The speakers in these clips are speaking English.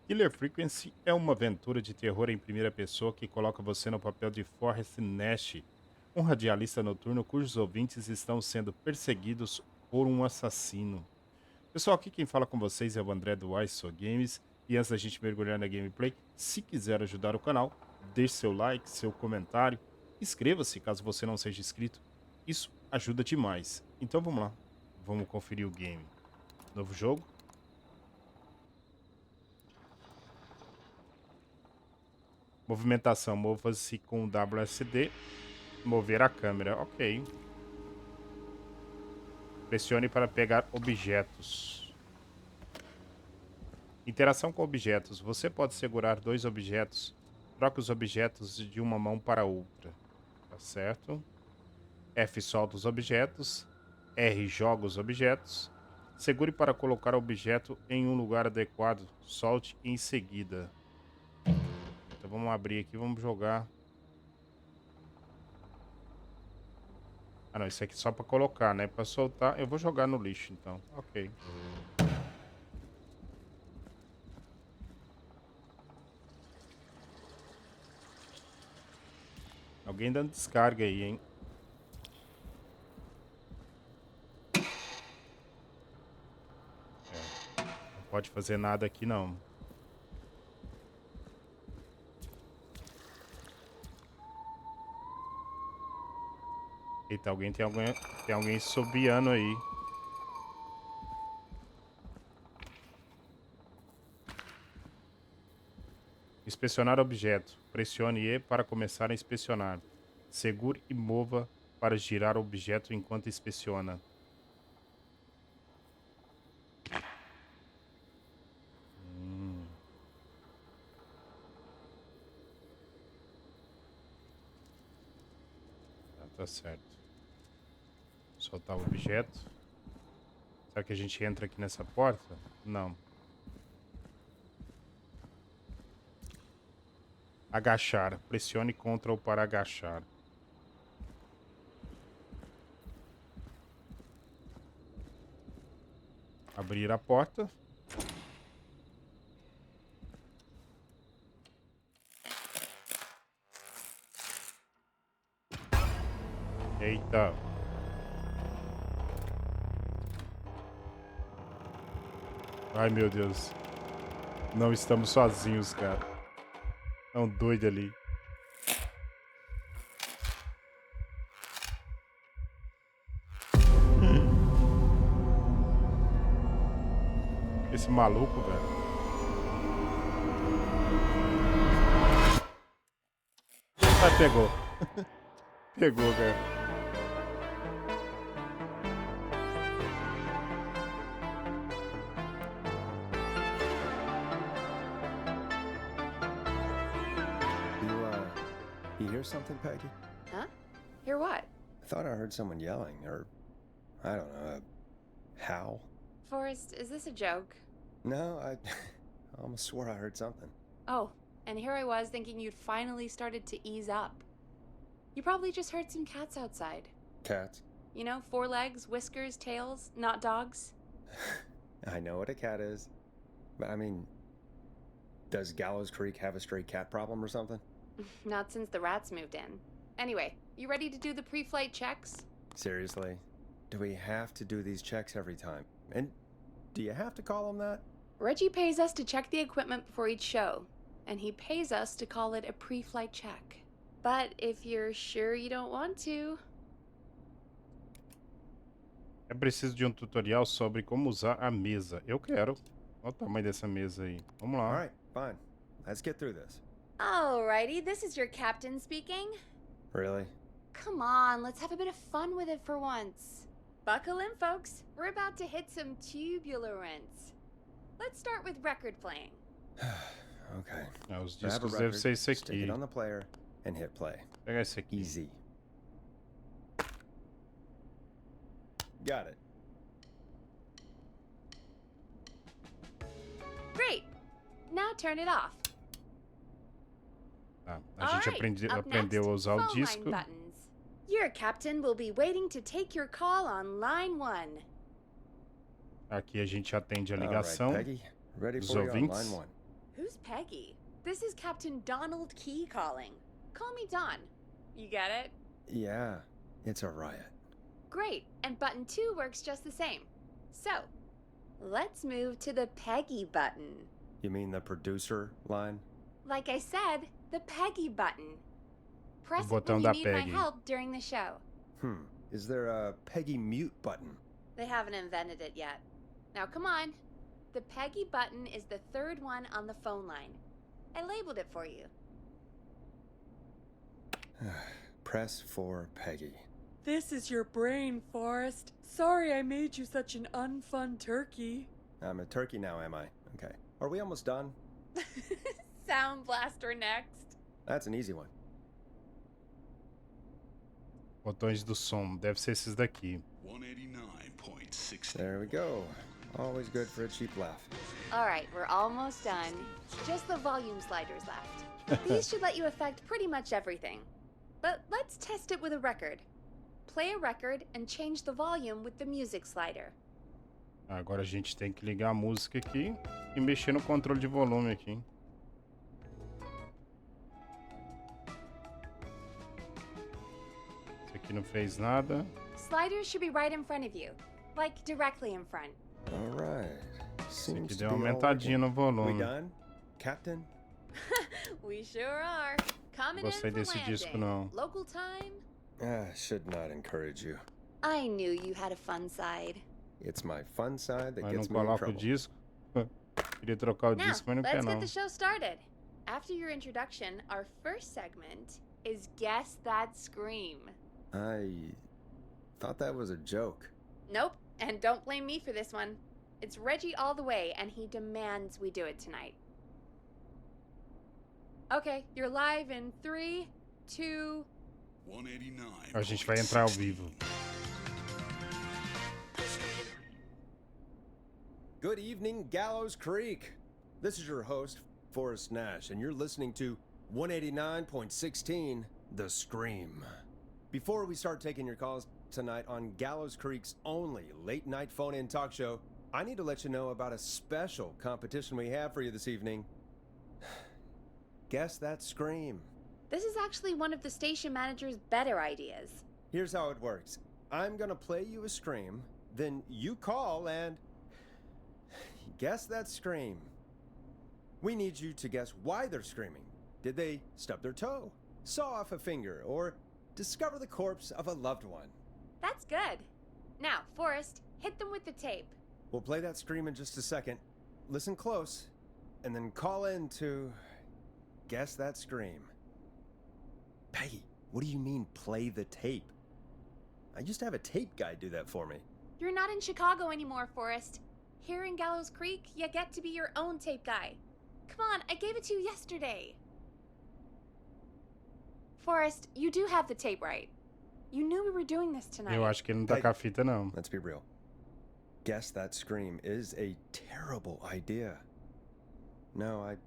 Killer Frequency é uma aventura de terror em primeira pessoa que coloca você no papel de Forrest Nash, um radialista noturno cujos ouvintes estão sendo perseguidos por um assassino. Pessoal, aqui quem fala com vocês é o André do uaisogames e antes da gente mergulhar na gameplay, se quiser ajudar o canal, deixe seu like, seu comentário, inscreva-se caso você não seja inscrito. Isso ajuda demais. Então vamos lá, vamos conferir o game. Novo jogo? Movimentação, mova-se com o WSD. Mover a câmera, ok. Pressione para pegar objetos. Interação com objetos. Você pode segurar dois objetos. Troque os objetos de uma mão para outra. Tá certo. F solta os objetos. R joga os objetos. Segure para colocar o objeto em um lugar adequado. Solte em seguida. Então vamos abrir aqui, vamos jogar. Ah não, isso aqui é só para colocar, né? Para soltar, eu vou jogar no lixo então. Ok. Alguém dando descarga aí, hein? Não pode fazer nada aqui, não. Eita, tem alguém subiando aí. Inspecionar objeto. Pressione E para começar a inspecionar. Segure e mova para girar o objeto enquanto inspeciona. Hum, tá certo. Soltar o objeto. Será que a gente entra aqui nessa porta? Não. Agachar. Pressione Ctrl para agachar. Abrir a porta. Eita. Ai, meu Deus. Não estamos sozinhos, cara. É um doido ali. Esse maluco, velho. Ah, pegou. Pegou, cara. You hear something, Peggy? Huh? Hear what? I thought I heard someone yelling, or I don't know, a howl. Forrest, is this a joke? No, I almost swore I heard something. Oh, and here I was thinking you'd finally started to ease up. You probably just heard some cats outside. Cats? You know, four legs, whiskers, tails, not dogs. I know what a cat is, but I mean, does Gallows Creek have a stray cat problem or something? Not since the rats moved in. Anyway, you ready to do the pre-flight checks? Seriously? Do we have to do these checks every time? And do you have to call them that? Reggie pays us to check the equipment before each show, and he pays us to call it a pre-flight check. But if you're sure you don't want to... É preciso de um tutorial sobre como usar a mesa. Eu quero. Olha o tamanho dessa mesa aí. Vamos lá. All right, fine. Let's get through this. Alrighty, this is your captain speaking. Really? Come on, let's have a bit of fun with it for once. Buckle in, folks. We're about to hit some tubular rents. Let's start with record playing. Okay. Os Grab a discos devem record, ser esse stick aqui. it on the player, and hit play. Pega esse aqui. Easy. Got it. Great. Now turn it off. Tá. A gente Alright, up aprendeu next, a usar o phone disco. line buttons. Your captain will be waiting to take your call on line 1. Aqui a gente atende a All right, ligação Peggy. Ready dos for you on ouvintes. line 1. Who's Peggy? This is Captain Donald Key calling. Call me Don. You get it? Yeah, it's a riot. Great, and button 2 works just the same. So, let's move to the Peggy button. You mean the producer line? Like I said, the Peggy button. Press O it botão when da you need my Peggy. help during the show. Is there a Peggy mute button? They haven't invented it yet. Now come on. The Peggy button is the 3rd one on the phone line. I labeled it for you. Press for Peggy. This is your brain, Forrest. Sorry I made you such an unfun turkey. I'm a turkey now, am I? Okay. Are we almost done? Sound blaster next. That's an easy one. Botões do som. Deve ser esses daqui. 189.6. There we go. Always good for a cheap laugh. All right, we're almost done. Just the volume sliders left. These should let you affect pretty much everything. But let's test it with a record. Play a record and change the volume with the music slider. Agora a gente tem que ligar a música aqui e mexer no controle de volume aqui. Esse aqui não fez nada. Sliders should be right in front of you, like directly in front. All right. Esse aqui Seems deu to uma be all aumentadinha working. no We volume. done, Captain? We sure are. Coming Gostei in for desse landing. disco, não. Local time? Should not encourage you. I knew you had a fun side. It's my fun side that Mas não gets me in coloca o trouble. disco. Queria trocar o Now, disco, mas não quer let's get não. the show started. After your introduction, our first segment is Guess That Scream. I thought that was a joke. Nope, and don't blame me for this one. It's Reggie all the way, and he demands we do it tonight. Okay, you're live in 3, 2... 189. A gente vai entrar ao vivo. Good evening, Gallows Creek. This is your host, Forrest Nash, and you're listening to 189.16, The Scream. Before we start taking your calls tonight on Gallows Creek's only late-night phone-in talk show, I need to let you know about a special competition we have for you this evening. Guess That Scream. This is actually one of the station manager's better ideas. Here's how it works. I'm gonna play you a scream, then you call and guess that scream. We need you to guess why they're screaming. Did they stub their toe, saw off a finger, or discover the corpse of a loved one? That's good. Now, Forrest, hit them with the tape. We'll play that scream in just a second. Listen close, and then call in to guess that scream. Peggy, what do you mean play the tape? I used to have a tape guy do that for me. You're not in Chicago anymore, Forrest. Here in Gallows Creek, you get to be your own tape guy. Come on, I gave it to you yesterday. Forrest, you do have the tape right. You knew we were doing this tonight. Eu acho que ele não tá com a fita, não. Let's be real. Guess that scream is a terrible idea. No, I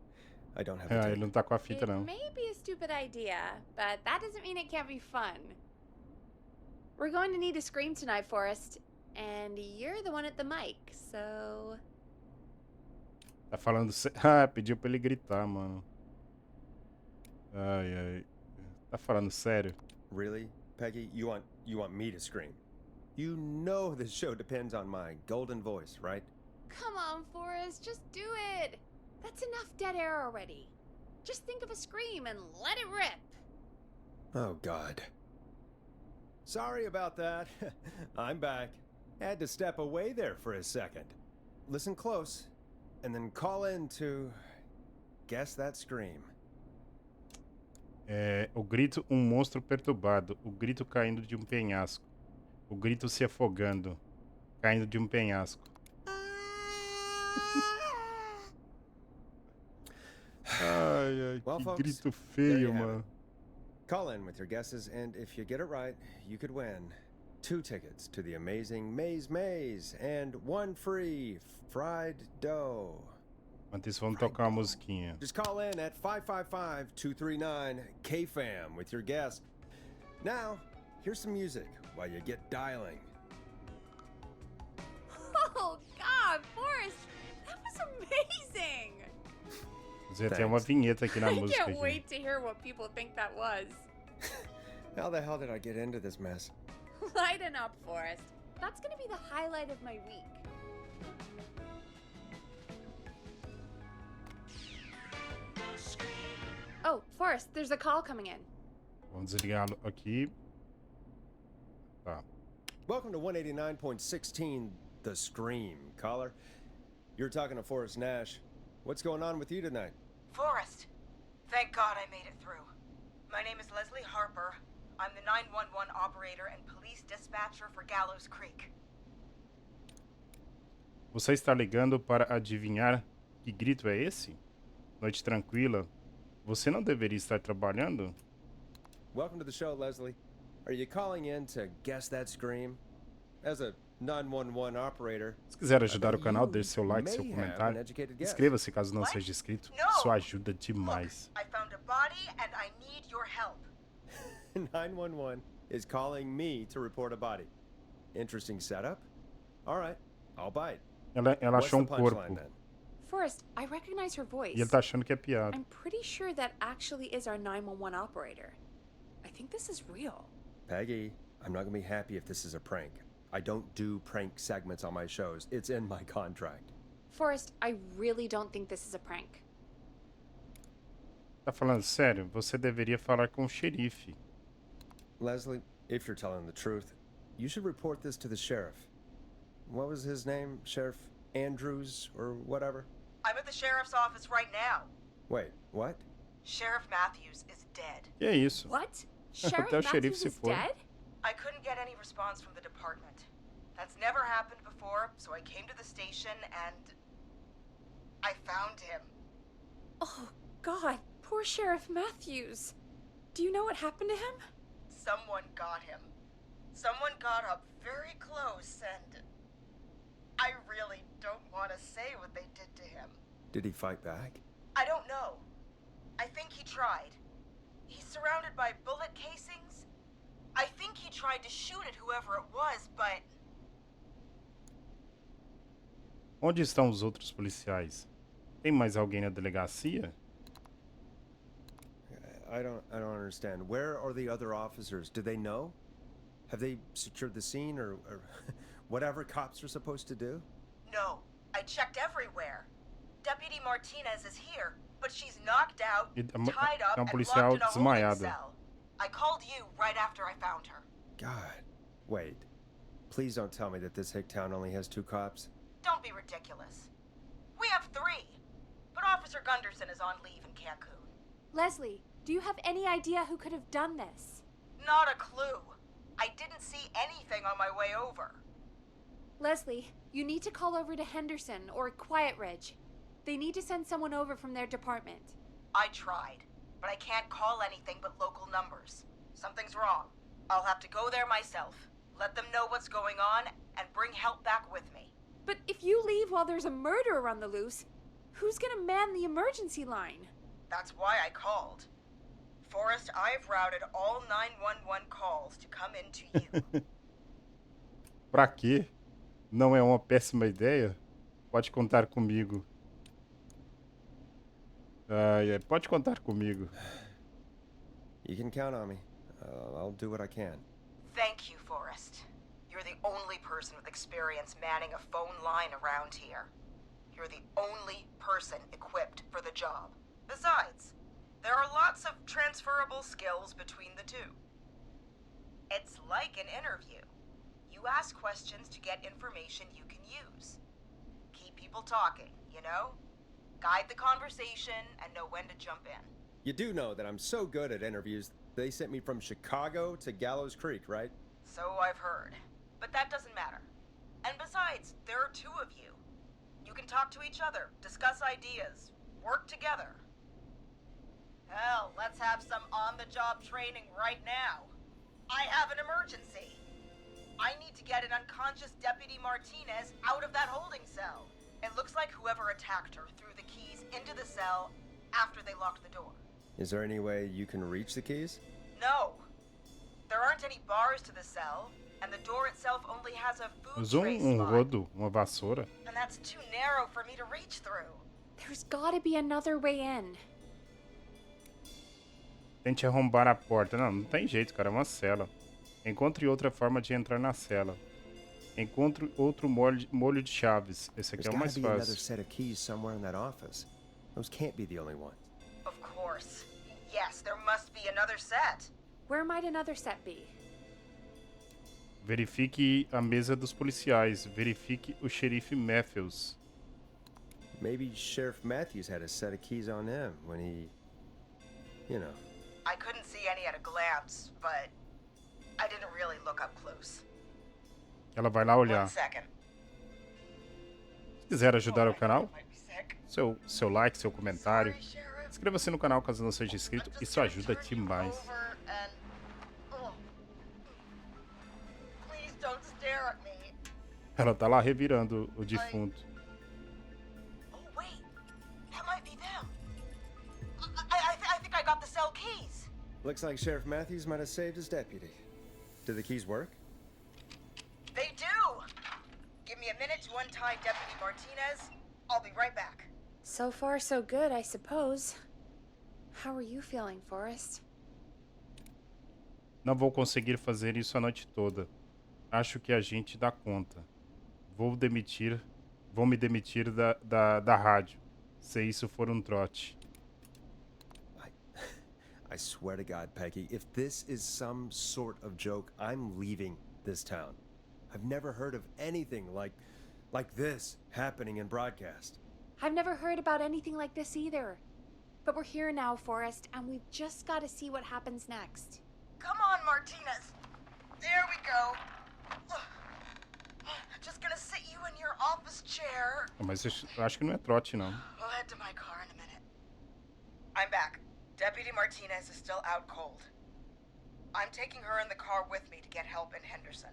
don't have the Ele tape. não tá com a fita, It não. may be a stupid idea, but that doesn't mean it can't be fun. We're going to need a scream tonight, Forrest, and you're the one at the mic, so... Tá falando sério. Ah, pediu pra ele gritar, mano. Ai, ai. Tá falando sério? Really, Peggy? You want me to scream? You know this show depends on my golden voice, right? Come on, Forrest, just do it. That's enough dead air already. Just think of a scream and let it rip. Oh, God. Sorry about that. I'm back. Had to step away there for a second. Listen close, and then call in to guess that scream. O grito, monstro perturbado. O grito caindo de penhasco. O grito se afogando. Caindo de penhasco. Ai, ai, Well, que folks, grito there feio, you have mano. Call in with your guesses, and if you get it right, you could win 2 tickets to the amazing Maze Maze and 1 free fried dough. Enquanto isso, vamos tocar uma musiquinha. Just call in at 555-239-KFAM with your guess. Now, here's some music while you get dialing. Oh, God, Forrest, that was amazing. Você tem uma vinheta aqui na I música. can't Aqui. wait to hear what people think that was. How the hell did I get into this mess? Lighten up, Forrest. That's gonna be the highlight of my week. Oh, Forrest, there's a call coming in. Vamos desligá-lo aqui. Tá. Welcome to 189.16, The Scream. Caller, you're talking to Forrest Nash. What's going on with you tonight? Forrest, thank God I made it through. My name is Leslie Harper. I'm the 911 operator and police dispatcher for Gallows Creek. Você está ligando para adivinhar que grito é esse? Noite tranquila. Você não deveria estar trabalhando? Welcome to the show, Leslie. Are you calling in to guess that scream? As a 911 operator, Se quiser ajudar o canal, deixe seu like, seu may have an comentário. educated guess. Inscreva-se caso não What? seja inscrito. No. Isso ajuda demais. I found a body and I need your help. 911 is calling me to report a body. Interesting setup. All right, I'll bite. Ela What's achou the corpo. punchline then? Forrest, I recognize her voice. E ele tá achando que é piada. I'm pretty sure that actually is our 911 operator. I think this is real. Peggy, I'm not gonna be happy if this is a prank. I don't do prank segments on my shows. It's in my contract. Forrest, I really don't think this is a prank. Tá falando sério? Você deveria falar com o xerife. Leslie, if you're telling the truth, you should report this to the sheriff. What was his name? Sheriff Andrews or whatever? I'm at the sheriff's office right now. Wait, what? Sheriff Matthews is dead. Que é isso? What? Sheriff Até o xerife Matthews se is foi. dead? I couldn't get any response from the department. That's never happened before, so I came to the station and I found him. Oh, God. Poor Sheriff Matthews. Do you know what happened to him? Someone got him. Someone got up very close and I really don't want to say what they did to him. Did he fight back? I don't know. I think he tried. He's surrounded by bullet casings. I think he tried to shoot at whoever it was, but Onde estão os outros policiais? Tem mais alguém na delegacia? I don't understand. Where are the other officers? Do they know? Have they secured the scene or whatever cops are supposed to do? no. I checked everywhere. Deputy Martinez is here, but she's knocked out, E tied up, tem and policial locked in a holding desmaiada. cell. I called you right after I found her. God. Wait. Please don't tell me that this hick town only has 2 cops. Don't be ridiculous. We have 3, but Officer Gunderson is on leave in Cancun. Leslie, do you have any idea who could have done this? Not a clue. I didn't see anything on my way over. Leslie, you need to call over to Henderson or Quiet Ridge. They need to send someone over from their department. I tried, but I can't call anything but local numbers. Something's wrong. I'll have to go there myself, let them know what's going on, and bring help back with me. But if you leave while there's a murderer on the loose, who's gonna man the emergency line? That's why I called. Forrest, I've routed all 911 calls to come in to you. Pra quê? Não é uma péssima ideia? Pode contar comigo. Pode contar comigo. You can count on me. I'll do what I can. Thank you, Forrest. You're the only person with experience manning a phone line around here. You're the only person equipped for the job. Besides, there are lots of transferable skills between the two. It's like an interview. You ask questions to get information you can use. Keep people talking, you know? Guide the conversation and know when to jump in. You do know that I'm so good at interviews, they sent me from Chicago to Gallows Creek, right? So I've heard. But that doesn't matter. And besides, there are 2 of you. You can talk to each other, discuss ideas, work together. Hell, let's have some on-the-job training right now. I have an emergency. I need to get an unconscious Deputy Martinez out of that holding cell. It looks like whoever attacked her threw the keys into the cell after they locked the door. Is there any way you can reach the keys? No. There aren't any bars to the cell, and the door itself only has a food Usou tray um slot. rodo, uma vassoura. And that's too narrow for me to reach through. There's gotta be another way in. Tente arrombar a porta. Não tem jeito, cara. É uma cela. Encontre outra forma de entrar na cela. Encontre outro molho de chaves. Esse aqui There's é o gotta mais be another fácil. set of keys somewhere in that office. Those can't be the only ones. Of course. Yes, there must be another set. Where might another set be? Verifique a mesa dos policiais. Verifique o xerife Matthews. Maybe Sheriff Matthews had a set of keys on him when he, you know. I couldn't see any at a glance, but I didn't really look up close. Ela vai lá olhar. 1 second. Se quiser ajudar o canal, Might be sick. seu like, seu comentário. Sorry, Sheriff. Inscreva-se no canal caso não seja I'm inscrito. just Isso gonna ajuda turn you demais. over and- oh. Please don't stare at me. Ela tá lá revirando o defunto. Oh, wait. That might be them. I think I got the cell keys. Looks like Sheriff Matthews might have saved his deputy. Do the keys work? They do. Give me a minute to untie Deputy Martinez. I'll be right back. So far, so good, I suppose. How are you feeling, Forrest? Não vou conseguir fazer isso a noite toda. Acho que a gente dá conta. Vou me demitir da rádio. Se isso for um trote. I swear to God, Peggy, if this is some sort of joke, I'm leaving this town. I've never heard of anything like this happening in broadcast. I've never heard about anything like this either. But we're here now, Forrest, and we've just got to see what happens next. Come on, Martinez. There we go. Just gonna sit you in your office chair. Mas eu acho que não é trote, não. We'll head to my car in a minute. I'm back. Deputy Martinez is still out cold. I'm taking her in the car with me to get help in Henderson.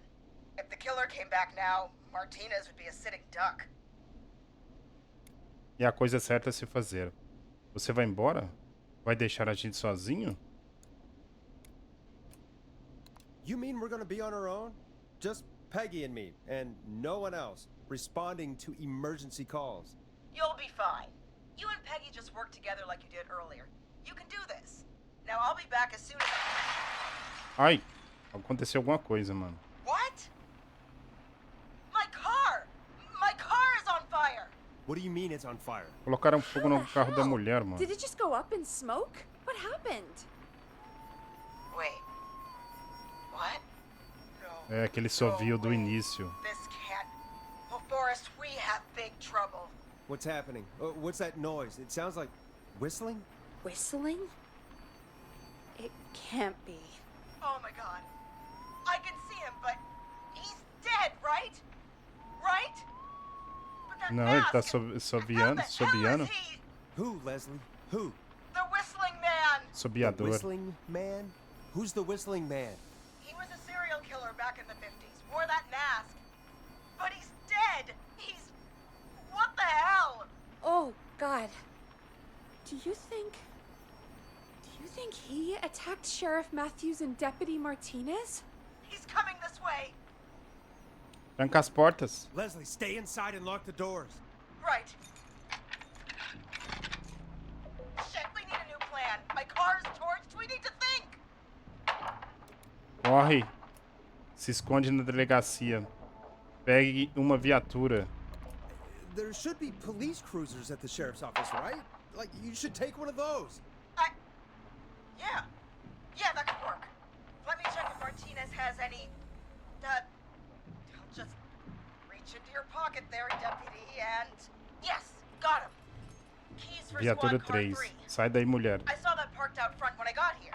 If the killer came back now, Martinez would be a sitting duck. E a coisa certa a se fazer. Você vai embora? Vai deixar a gente sozinho? You mean we're gonna be on our own? Just Peggy and me, and no one else, responding to emergency calls. You'll be fine. You and Peggy just work together like you did earlier. You can do this. Now I'll be back as soon as Ai, aconteceu alguma coisa, mano. What? My car! My car is on fire! What do you mean it's on fire? Colocaram fogo no carro da hell? mulher, mano. Did it just go up in smoke? What happened? Wait. What? No. É aquele sovio do início. This can't. Oh, Forrest, we have big trouble. What's happening? What's that noise? It sounds like whistling? Whistling? It can't be. Oh my god. I can see him, but he's dead, right? Right? But that Não, ele tá mask, how sobiando. the hell is he? Who, Leslie? Who? The whistling man. The Sobiador. whistling man? Who's the whistling man? He was a serial killer back in the 50s. Wore that mask. But he's dead. He's... What the hell? Oh, God. Do you think he attacked Sheriff Matthews and Deputy Martinez? He's coming this way. Tranca as portas. Leslie, stay inside and lock the doors. Right. Shit, we need a new plan. My car is torched. We need to think. Corre. Se esconde na delegacia. Pegue uma viatura. There should be police cruisers at the sheriff's office, right? Like, you should take one of those. Yeah. Yeah, that could work. Let me check if Martinez has any... I'll just reach into your pocket there, deputy, and... Yes, got him. Keys for Viatura squad car 3. 3. Sai daí, mulher. I saw that parked out front when I got here.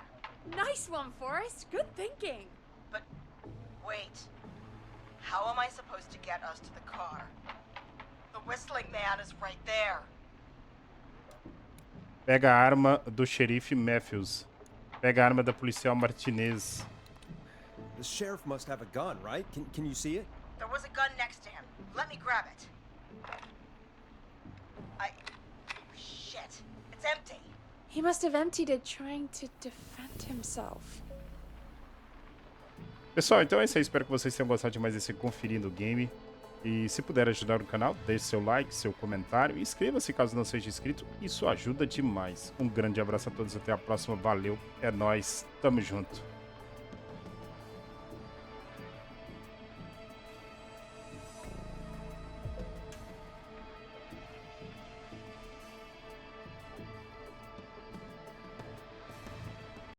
Nice one, Forrest. Good thinking. But wait. How am I supposed to get us to the car? The whistling man is right there. Pega a arma do xerife Matthews. Pega a arma da policial Martinez. The sheriff must have a gun, right? Can you see it? There was a gun next to him. Let me grab it. Shit. It's empty. He must have emptied it trying to defend himself. Pessoal, então é isso aí. Espero que vocês tenham gostado de mais esse Conferindo o Game. E se puder ajudar o canal, deixe seu like, seu comentário e inscreva-se caso não seja inscrito. Isso ajuda demais. Um grande abraço a todos, até a próxima. Valeu, é nóis, tamo junto.